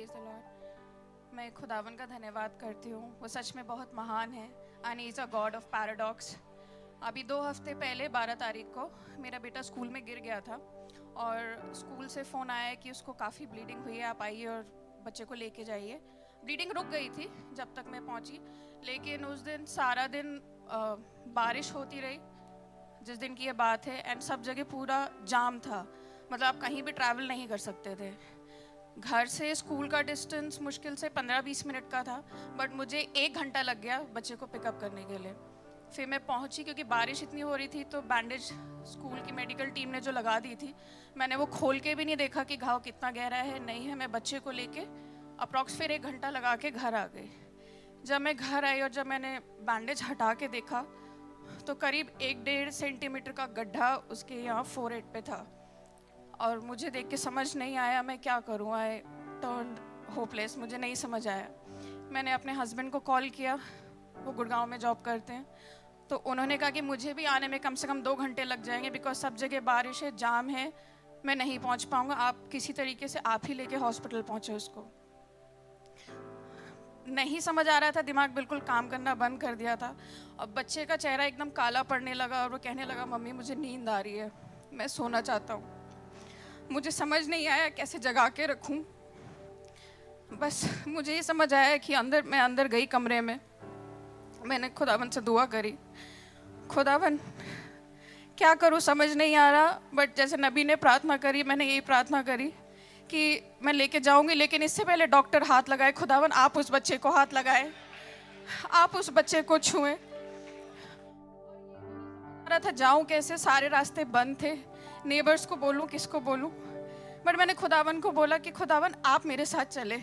Praise the Lord. मैं खुदावन का धन्यवाद करती हूँ, वो सच में बहुत महान है and he is a God of paradox. अभी 2 हफ्ते पहले 12 तारीख को मेरा बेटा स्कूल में गिर गया था और स्कूल से फ़ोन आया कि उसको काफ़ी ब्लीडिंग हुई है, आप आइए और बच्चे को लेके जाइए। ब्लीडिंग रुक गई थी जब तक मैं पहुंची, लेकिन उस दिन सारा दिन बारिश होती रही जिस दिन की ये बात है, एंड सब जगह पूरा जाम था। मतलब आप कहीं भी ट्रैवल नहीं कर सकते थे। घर से स्कूल का डिस्टेंस मुश्किल से 15-20 मिनट का था, बट मुझे 1 घंटा लग गया बच्चे को पिकअप करने के लिए। फिर मैं पहुंची, क्योंकि बारिश इतनी हो रही थी तो बैंडेज स्कूल की मेडिकल टीम ने जो लगा दी थी, मैंने वो खोल के भी नहीं देखा कि घाव कितना गहरा है नहीं है। मैं बच्चे को लेके अप्रॉक्स फिर 1 घंटा लगा के घर आ गई। जब मैं घर आई और जब मैंने बैंडेज हटा के देखा तो करीब 1-1.5 सेंटीमीटर का गड्ढा उसके यहाँ फोरहेड पे था और मुझे देख के समझ नहीं आया मैं क्या करूँ। आई टर्न्ड होपलेस, मुझे नहीं समझ आया। मैंने अपने हस्बैंड को कॉल किया, वो गुड़गांव में जॉब करते हैं, तो उन्होंने कहा कि मुझे भी आने में कम से कम 2 घंटे लग जाएंगे बिकॉज सब जगह बारिश है, जाम है, मैं नहीं पहुंच पाऊंगा, आप किसी तरीके से आप ही लेके हॉस्पिटल पहुंचे उसको। नहीं समझ आ रहा था, दिमाग बिल्कुल काम करना बंद कर दिया था और बच्चे का चेहरा एकदम काला पड़ने लगा और वो कहने लगा मम्मी मुझे नींद आ रही है, मैं सोना चाहता हूँ। मुझे समझ नहीं आया कैसे जगा के रखूँ। बस मुझे ये समझ आया कि मैं अंदर गई कमरे में, मैंने खुदावन से दुआ करी, खुदावन क्या करूँ समझ नहीं आ रहा। बट जैसे नबी ने प्रार्थना करी, मैंने यही प्रार्थना करी कि मैं लेके जाऊंगी, लेकिन इससे पहले डॉक्टर हाथ लगाए, खुदावन आप उस बच्चे को हाथ लगाए, आप उस बच्चे को छुएं। रहा था जाऊं कैसे, सारे रास्ते बंद थे, नेबर्स को बोलूं किसको बोलूं। बट मैंने खुदावन को बोला कि खुदावन आप मेरे साथ चले,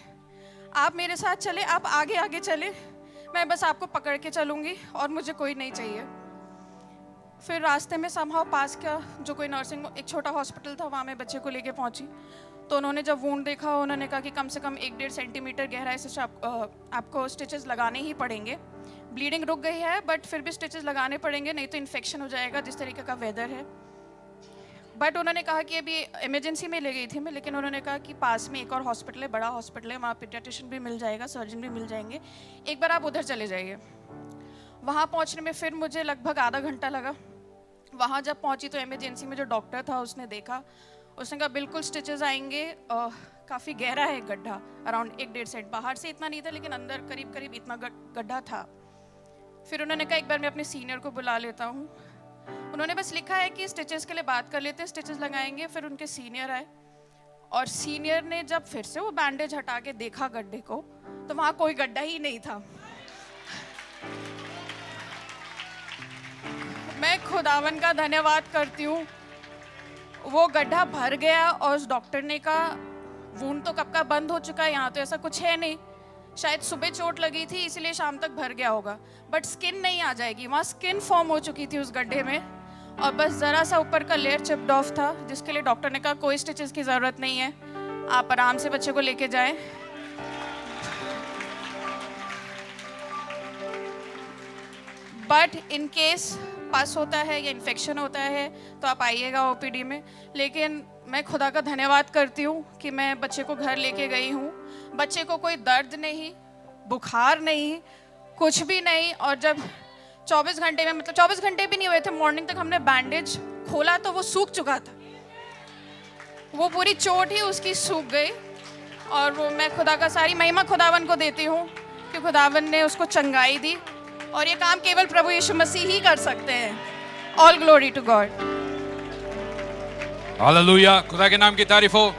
आप मेरे साथ चले, आप आगे आगे चले, मैं बस आपको पकड़ के चलूंगी और मुझे कोई नहीं चाहिए। फिर रास्ते में समहाउ पास का जो कोई नर्सिंग एक छोटा हॉस्पिटल था, वहाँ मैं बच्चे को लेके पहुँची। तो उन्होंने जब वूंड देखा, उन्होंने कहा कि कम से कम 1-1.5 सेंटीमीटर गहराई से आपको स्टिचेस लगाने ही पड़ेंगे। ब्लीडिंग रुक गई है बट फिर भी स्टिचेस लगाने पड़ेंगे, नहीं तो इन्फेक्शन हो जाएगा जिस तरीके का वेदर है। बट उन्होंने कहा कि अभी इमरजेंसी में ले गई थी मैं, लेकिन उन्होंने कहा कि पास में एक और हॉस्पिटल है, बड़ा हॉस्पिटल है, वहाँ पीडियाट्रिशियन भी मिल जाएगा, सर्जन भी मिल जाएंगे, एक बार आप उधर चले जाइए। वहाँ पहुँचने में फिर मुझे लगभग आधा घंटा लगा। वहाँ जब पहुँची तो इमरजेंसी में जो डॉक्टर था उसने देखा, उसने कहा बिल्कुल स्टिचेस आएंगे, काफ़ी गहरा है गड्ढा, अराउंड 1-1.5 सेंट, बाहर से इतना नहीं था लेकिन अंदर करीब करीब इतना गड्ढा था। फिर उन्होंने कहा एक बार मैं अपने सीनियर को बुला लेता हूँ। उन्होंने बस लिखा है कि स्टिचेस के लिए बात कर लेते हैं, स्टिचेस लगाएंगे। फिर उनके सीनियर आए और सीनियर ने जब फिर से वो बैंडेज हटा के देखा गड्ढे को, तो वहाँ कोई गड्ढा ही नहीं था। मैं खुदावन का धन्यवाद करती हूँ, वो गड्ढा भर गया और उस डॉक्टर ने कहा वूंड तो कब का बंद हो चुका है, यहाँ तो ऐसा कुछ है नहीं, शायद सुबह चोट लगी थी इसलिए शाम तक भर गया होगा, बट स्किन नहीं आ जाएगी। वहाँ स्किन फॉर्म हो चुकी थी उस गड्ढे में और बस ज़रा सा ऊपर का लेयर चिप्ड ऑफ था, जिसके लिए डॉक्टर ने कहा कोई स्टिचेस की ज़रूरत नहीं है, आप आराम से बच्चे को लेके जाएं। बट इन केस पास होता है या इन्फेक्शन होता है तो आप आइएगा ओपीडी में। लेकिन मैं खुदा का धन्यवाद करती हूँ कि मैं बच्चे को घर लेके गई हूँ, बच्चे को कोई दर्द नहीं, बुखार नहीं, कुछ भी नहीं। और जब 24 घंटे में, मतलब 24 घंटे भी नहीं हुए थे, मॉर्निंग तक हमने बैंडेज खोला तो वो सूख चुका था, वो पूरी चोट ही उसकी सूख गई। और वो मैं खुदा का सारी महिमा खुदावन को देती हूँ कि खुदावन ने उसको चंगाई दी और ये काम केवल प्रभु यीशु मसीह ही कर सकते हैं। All glory to God. Hallelujah, खुदा के नाम की तारीफ हो।